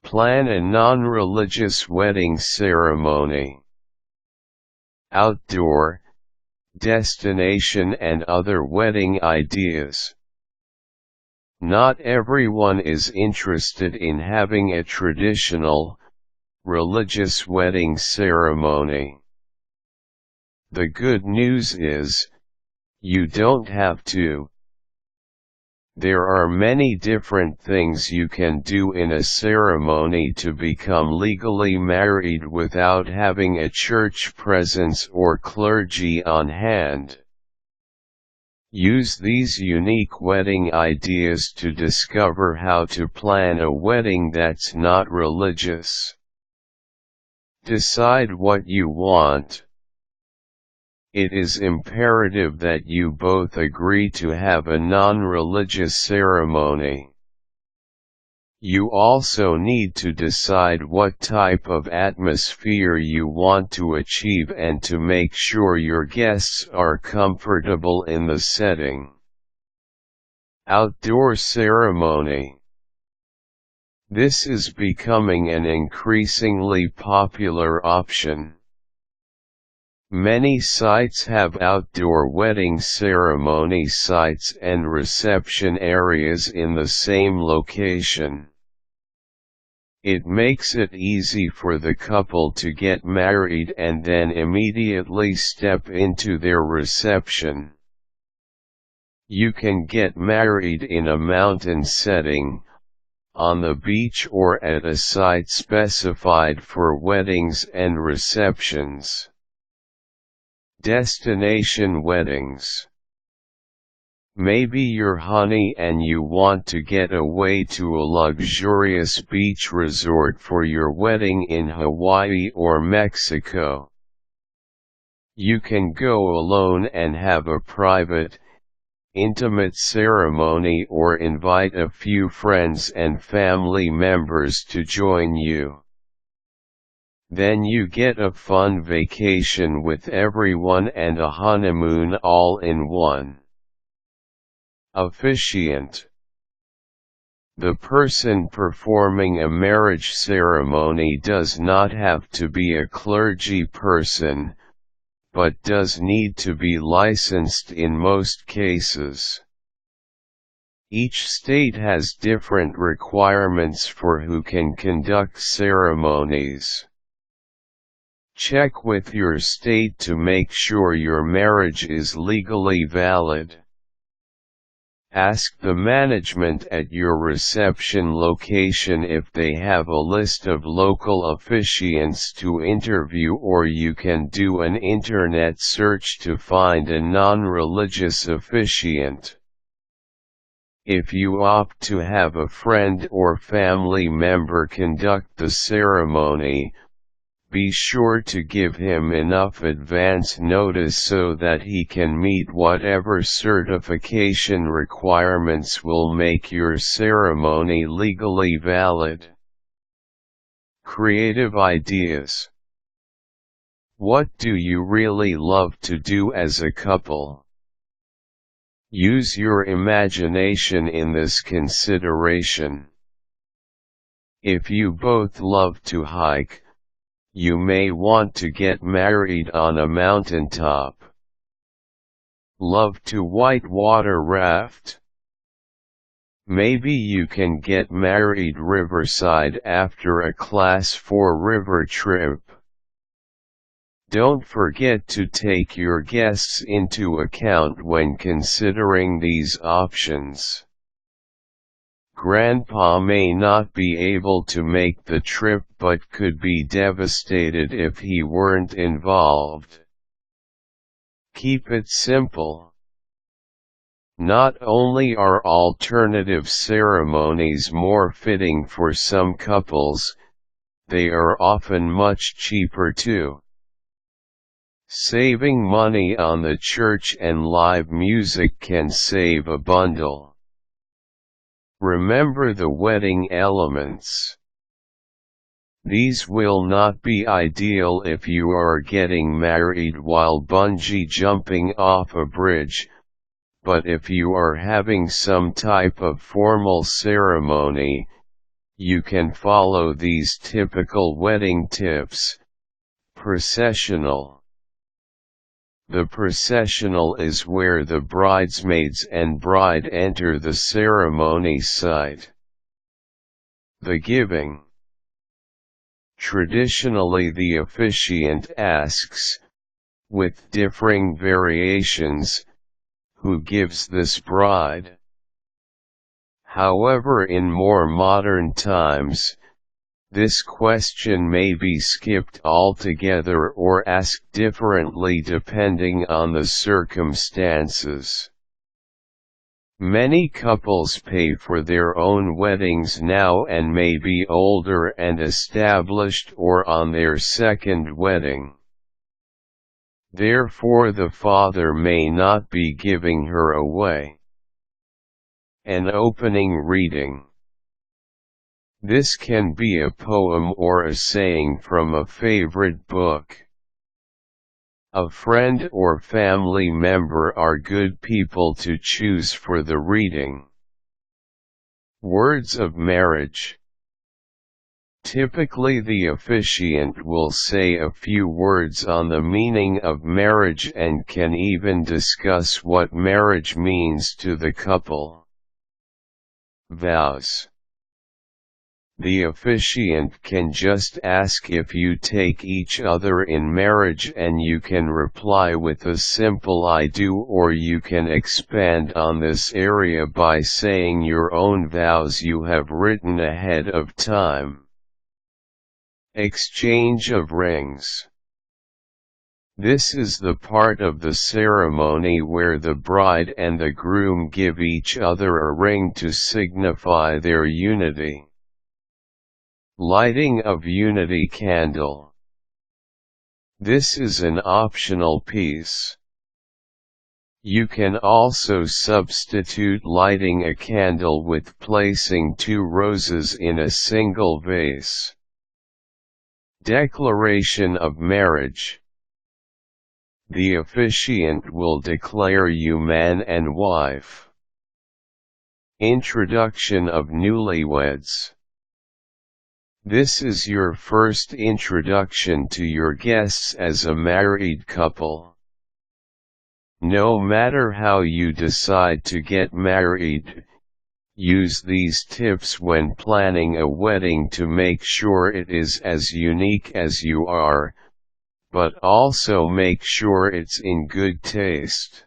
Plan a non-religious wedding ceremony. Outdoor, destination and other wedding ideas. Not everyone is interested in having a traditional, religious wedding ceremony. The good news is, you don't have to. There are many different things you can do in a ceremony to become legally married without having a church presence or clergy on hand. Use these unique wedding ideas to discover how to plan a wedding that's not religious. Decide what you want. It is imperative that you both agree to have a non-religious ceremony. You also need to decide what type of atmosphere you want to achieve and to make sure your guests are comfortable in the setting. Outdoor ceremony. This is becoming an increasingly popular option. Many sites have outdoor wedding ceremony sites and reception areas in the same location. It makes it easy for the couple to get married and then immediately step into their reception. You can get married in a mountain setting, on the beach or at a site specified for weddings and receptions. Destination weddings. Maybe you're honey and you want to get away to a luxurious beach resort for your wedding in Hawaii or Mexico. You can go alone and have a private, intimate ceremony or invite a few friends and family members to join you. Then you get a fun vacation with everyone and a honeymoon all in one. Officiant. The person performing a marriage ceremony does not have to be a clergy person, but does need to be licensed in most cases. Each state has different requirements for who can conduct ceremonies. Check with your state to make sure your marriage is legally valid. Ask the management at your reception location if they have a list of local officiants to interview, or you can do an internet search to find a non-religious officiant. If you opt to have a friend or family member conduct the ceremony, be sure to give him enough advance notice so that he can meet whatever certification requirements will make your ceremony legally valid. Creative ideas. What do you really love to do as a couple? Use your imagination in this consideration. If you both love to hike, you may want to get married on a mountaintop. Love to whitewater raft? Maybe you can get married riverside after a Class 4 river trip. Don't forget to take your guests into account when considering these options. Grandpa may not be able to make the trip but could be devastated if he weren't involved. Keep it simple. Not only are alternative ceremonies more fitting for some couples, they are often much cheaper too. Saving money on the church and live music can save a bundle. Remember the wedding elements. These will not be ideal if you are getting married while bungee jumping off a bridge, but if you are having some type of formal ceremony, You can follow these typical wedding tips. Processional. The processional is where the bridesmaids and bride enter the ceremony site. The giving. Traditionally the officiant asks, with differing variations, who gives this bride? However, in more modern times, this question may be skipped altogether or asked differently depending on the circumstances. Many couples pay for their own weddings now and may be older and established or on their second wedding. Therefore the father may not be giving her away. An opening reading. This can be a poem or a saying from a favorite book. A friend or family member are good people to choose for the reading. Words of marriage. Typically the officiant will say a few words on the meaning of marriage and can even discuss what marriage means to the couple. Vows. The officiant can just ask if you take each other in marriage and you can reply with a simple I do, or you can expand on this area by saying your own vows you have written ahead of time. Exchange of rings. This is the part of the ceremony where the bride and the groom give each other a ring to signify their unity. Lighting of unity candle. This is an optional piece. You can also substitute lighting a candle with placing 2 roses in a single vase. Declaration of marriage. The officiant will declare you man and wife. Introduction of newlyweds. This is your first introduction to your guests as a married couple. No matter how you decide to get married, use these tips when planning a wedding to make sure it is as unique as you are, but also make sure it's in good taste.